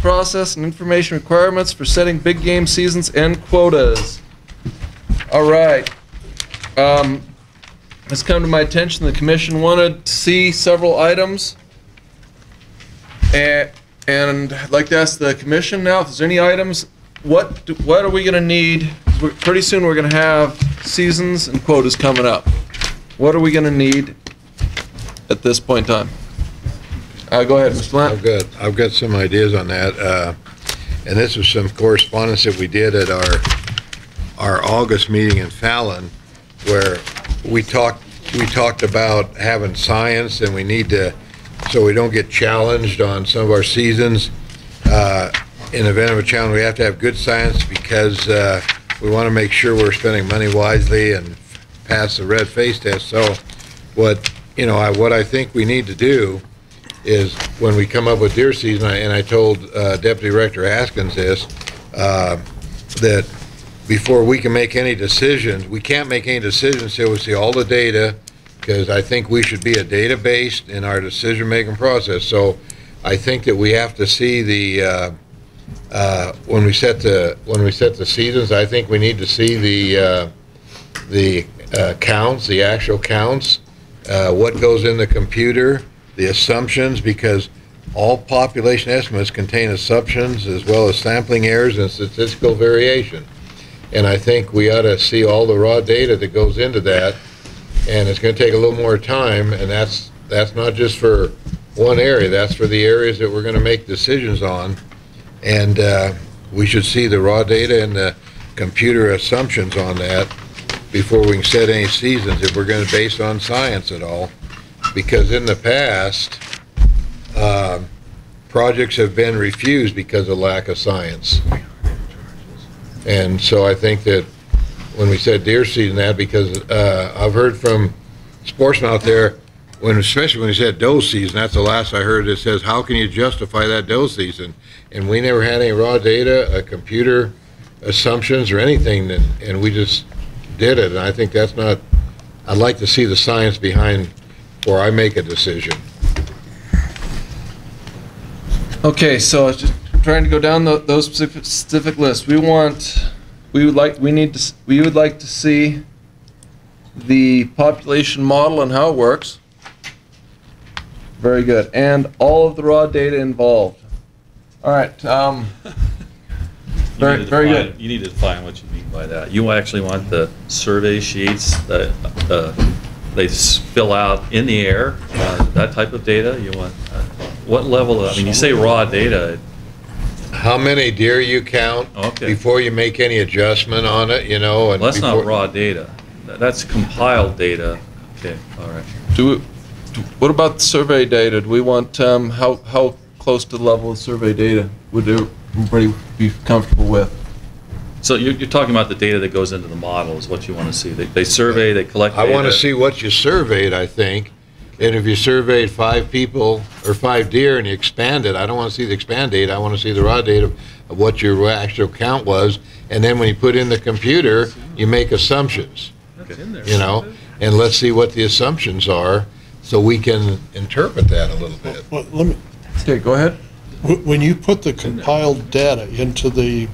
process and information requirements for setting big game seasons and quotas. All right. It's come to my attention the commission wanted to see several items, and I'd like to ask the commission now if there's any items. What are we going to need? Pretty soon we're going to have seasons and quotas coming up. What are we going to need at this point in time? Go ahead, Mr. Lant. I've got some ideas on that, and this was some correspondence that we did at our August meeting in Fallon, where we talked about having science, and we need to, so we don't get challenged on some of our seasons. In the event of a challenge, we have to have good science because we want to make sure we're spending money wisely and pass the red face test. So what I think we need to do is when we come up with deer season, and I told Deputy Director Haskins this, that before we can make any decisions, we can't make any decisions until we see all the data, because I think we should be a data-based in our decision-making process. So I think that we have to see the when we set the seasons, I think we need to see the counts, the actual counts, what goes in the computer, the assumptions, because all population estimates contain assumptions as well as sampling errors and statistical variation. And I think we ought to see all the raw data that goes into that, and it's going to take a little more time, and that's not just for one area, that's for the areas that we're going to make decisions on. And we should see the raw data and the computer assumptions on that before we can set any seasons, if we're going to base on science at all. Because in the past, projects have been refused because of lack of science. And so I think that when we said deer season, that because I've heard from sportsmen out there, especially when you said doe season, that's the last I heard that says, how can you justify that doe season? And we never had any raw data, computer assumptions or anything, and we just did it. And I think that's not, I'd like to see the science behind before I make a decision. Okay, so just trying to go down those specific lists. We would like to see the population model and how it works. Very good, and all of the raw data involved. All right. Very good. You need to define what you mean by that. You actually want the survey sheets that they fill out in the air, that type of data. You want what level of? I mean, you say raw data. How many deer you count before you make any adjustment on it, And well, that's not raw data. That's compiled data. Okay, all right. What about the survey data? Do we want how close to the level of survey data would everybody be comfortable with? So you're talking about the data that goes into the model is what you want to see. They survey, they collect data. I want to see what you surveyed, I think. And if you surveyed 5 people or 5 deer and you expand it, I don't want to see the expand data. I want to see the raw data of what your actual count was. And then when you put in the computer, you make assumptions, and let's see what the assumptions are so we can interpret that a little bit. Well, let me. Okay, go ahead. When you put the compiled data into the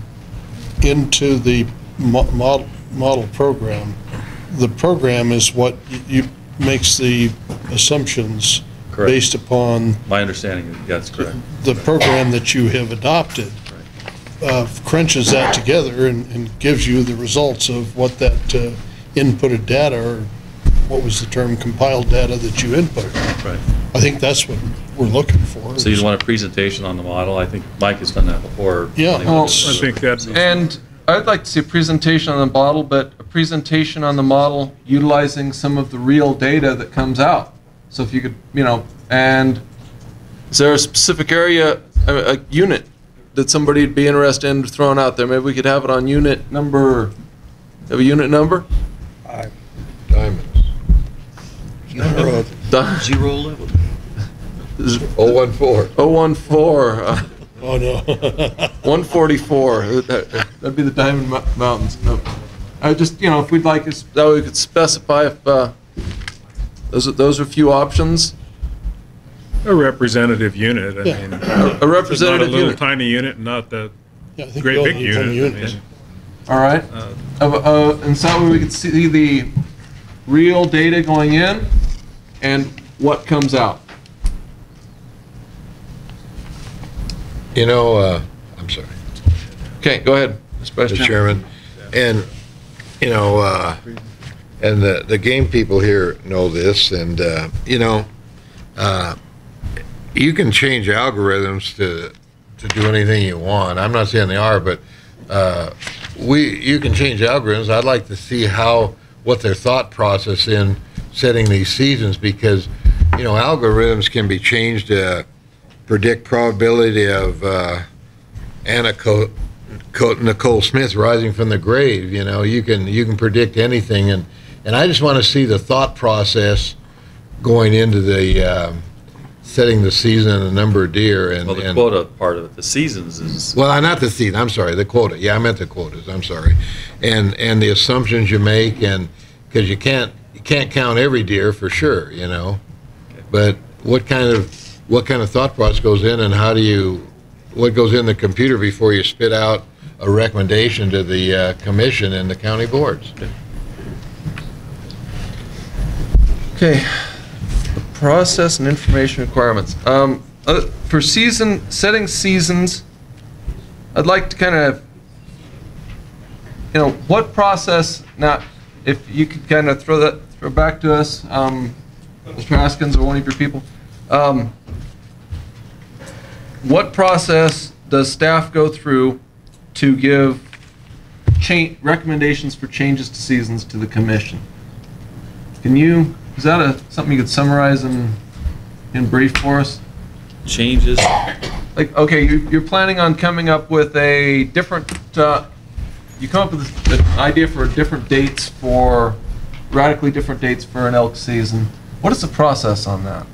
model program, the program is what makes the assumptions correct. Based upon my understanding. That's correct. The program that you have adopted crunches that together and gives you the results of what that inputted data, or what was the term, compiled data that you input. Right. I think that's what we're looking for. So you want a presentation on the model? I think Mike has done that before. Yeah. Well, I think that's. And I'd like to see a presentation on the model, but a presentation on the model utilizing some of the real data that comes out. So if you could, and is there a specific area, a unit that somebody'd be interested in throwing out there? Maybe we could have it on unit number, have a unit number? Diamonds. 011. 014. 014. Oh, no. 144. That'd be the Diamond Mountains. No. I just, if we'd like, that we could specify if those are a few options. A representative unit, I Yeah. mean. A representative Not a little unit. tiny unit, not the Yeah, I think great you big only need one unit. I unit. mean, All right. And so that way we could see the real data going in and what comes out. You know, I'm sorry, Okay, go ahead, Mr. Vice Mr. Chairman. Chairman, and, you know, and the game people here know this, and, you know, you can change algorithms to do anything you want. I'm not saying they are, but you can change algorithms. I'd like to see what their thought process in setting these seasons, because, you know, algorithms can be changed to predict probability of Nicole Smith rising from the grave. You know, you can predict anything, and I just want to see the thought process going into the setting the season and the number of deer. And Well, the quota part of it, the seasons is, well, not the season. I'm sorry, the quota. Yeah, I meant the quotas. I'm sorry, and the assumptions you make, and because you can't count every deer for sure, you know, but what kind of thought process goes in, and what goes in the computer before you spit out a recommendation to the commission and the county boards? Okay, the process and information requirements. For setting seasons, I'd like to kind of, you know, what process, now, if you could kind of throw back to us, Mr. Haskins or one of your people, what process does staff go through to give recommendations for changes to seasons to the commission? Is that something you could summarize in brief for us? changes. Like, okay, you're planning on coming up with a different, you come up with an idea for radically different dates for an elk season. What is the process on that?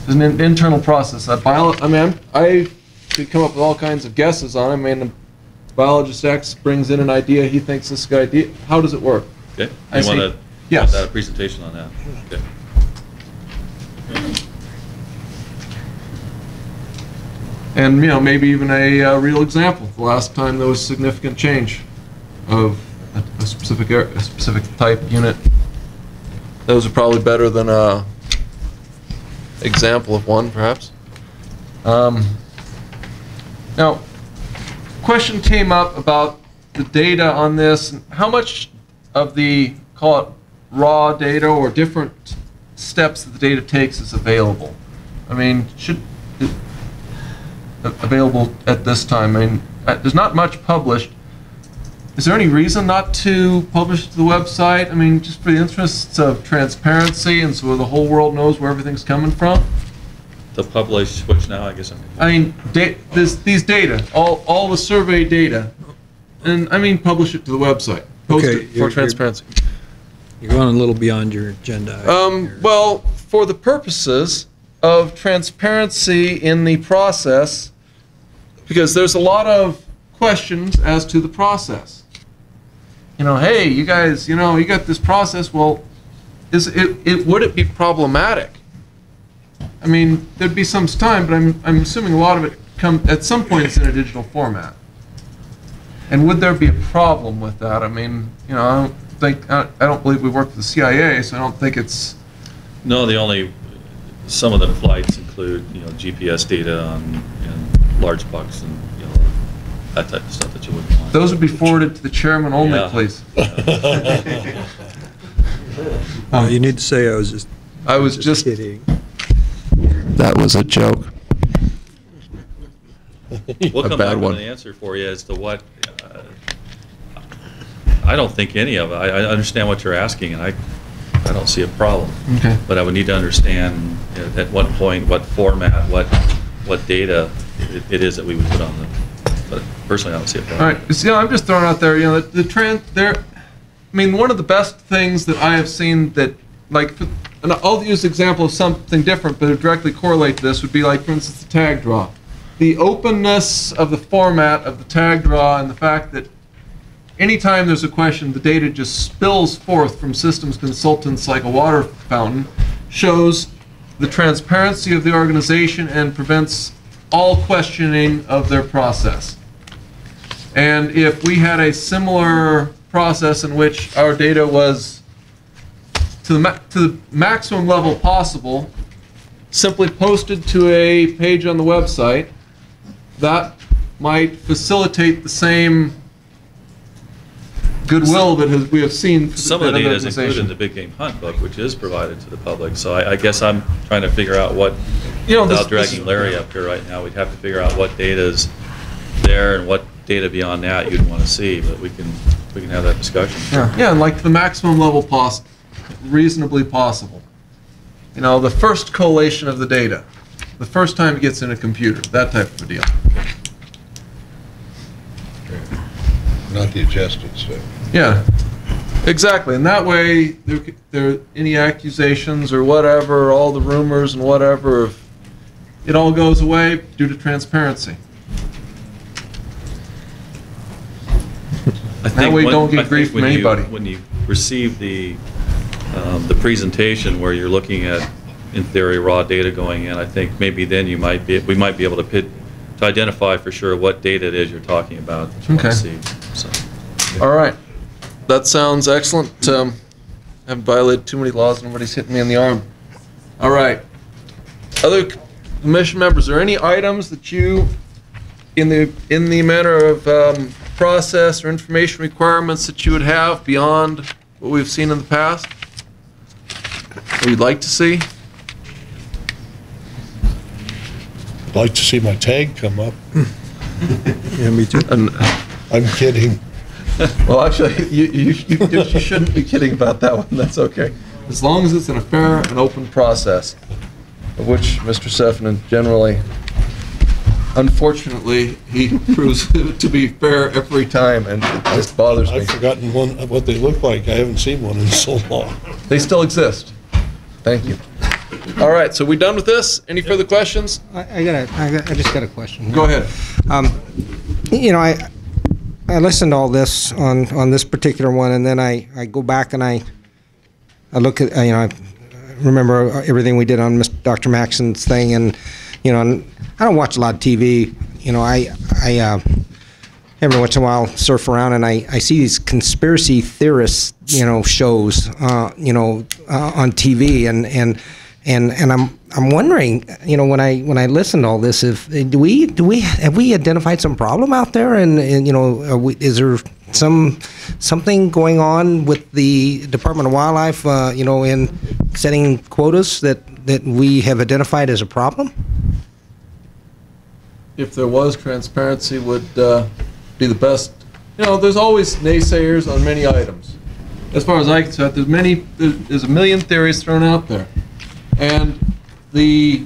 There's an internal process. I could come up with all kinds of guesses on it. I mean, the biologist X brings in an idea, he thinks this is a good idea. How does it work? Okay. I You see. want Yes. a presentation on that? Okay. And, maybe even a real example. The last time there was significant change of a specific type unit. Those are probably better than a example of one, perhaps. Now, question came up about the data on this. How much of the, call it raw data or different steps that the data takes is available? I mean, available at this time. I mean, there's not much published. Is there any reason not to publish to the website? I mean, just for the interests of transparency and so the whole world knows where everything's coming from? To publish which now, I guess. I mean, these data, all the survey data, and I mean, publish it to the website. Post Okay, it for transparency. You're going a little beyond your agenda. Well, for the purposes of transparency in the process, because there's a lot of questions as to the process. Hey, you guys, you got this process. Well, would it be problematic? I mean, there'd be some time, but I'm assuming a lot of it at some point it's in a digital format. And would there be a problem with that? I mean, I don't believe we work with the CIA, so I don't think it's. No, some of the flights include, GPS data on large bucks and, that type of stuff that you wouldn't want. Those would be forwarded to the chairman only, Yeah. please. You need to say I was just kidding. That was a joke. We'll A come bad back one. with an answer for you as to what, I don't think any of it. I understand what you're asking, and I don't see a problem. Okay. But I would need to understand at what point, what format, what data it is that we would put on them. But personally, I don't see a problem. All right. So, I'm just throwing out there, one of the best things that I have seen that, and I'll use the example of something different, but it directly correlate to this would be like, for instance, the tag draw. The openness of the format of the tag draw and the fact that anytime there's a question, the data just spills forth from systems consultants like a water fountain, shows the transparency of the organization and prevents all questioning of their process. And if we had a similar process in which our data was to the maximum level possible, simply posted to a page on the website, that might facilitate the same goodwill that we have seen. Some of the data is included in the Big Game Hunt book, which is provided to the public. So I guess I'm trying to figure out what, without dragging Larry up here right now, we'd have to figure out what data is there and what data beyond that you'd want to see. But we can have that discussion. Yeah, and like to the maximum level reasonably possible. You know, the first collation of the data, the first time it gets in a computer, that type of a deal. Not the adjusted stuff. Yeah, exactly. And that way, there any accusations or whatever, all the rumors and whatever, if it all goes away due to transparency. That way, you don't get grief from anybody. When you receive the presentation where you're looking at, in theory, raw data going in, I think maybe then we might be able to identify for sure what data it is you're talking about that you want to see. So. All right. That sounds excellent. I haven't violated too many laws. Nobody's hitting me in the arm. All right. Other commission members, are there any items that you, in the manner of process or information requirements that you would have beyond what we've seen in the past, that we'd like to see? I'd like to see my tag come up. Yeah, me too. I'm kidding. Well, actually, you shouldn't be kidding about that one. That's okay. As long as it's in a fair and open process, of which Mr. Seffernan generally, unfortunately, he proves to be fair every time, and it just bothers me. I've forgotten what they look like. I haven't seen one in so long. They still exist. Thank you. All right, so we done with this? Any further questions? I just got a question. Go ahead. You know, I listened to all this on this particular one, and then I go back and I look at, you know, I remember everything we did on Dr. Maxon's thing, and, you know, and I don't watch a lot of TV. You know, I every once in a while surf around and I see these conspiracy theorists, you know, shows, you know, on TV, and I'm wondering, you know, when I listen to all this, have we identified some problem out there, and you know, is there something going on with the Department of Wildlife, you know, in setting quotas that we have identified as a problem? If there was, transparency would be the best. You know, there's always naysayers on many items. As far as I can tell, there's a million theories thrown out there. And the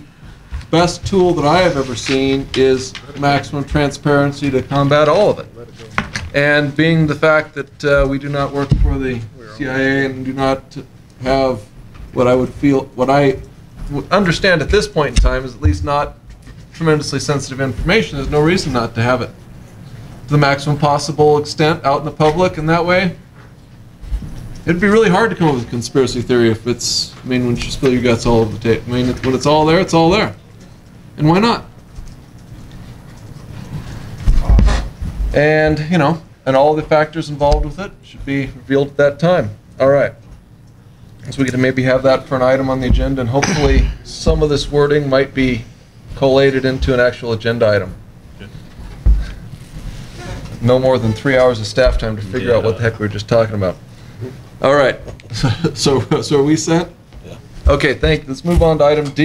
best tool that I have ever seen is maximum transparency to combat all of it. And being the fact that we do not work for the CIA and do not have what I would understand at this point in time is at least not tremendously sensitive information, there's no reason not to have it to the maximum possible extent out in the public, and that way it'd be really hard to come up with a conspiracy theory if it's, I mean, when you spill your guts all over the tape. I mean, when it's all there, it's all there. And why not? And, you know, and all the factors involved with it should be revealed at that time. All right. So we can maybe have that for an item on the agenda, and hopefully some of this wording might be collated into an actual agenda item. No more than 3 hours of staff time to figure out what the heck we were just talking about. All right. So are we set? Yeah. Okay, thank you. Let's move on to item D.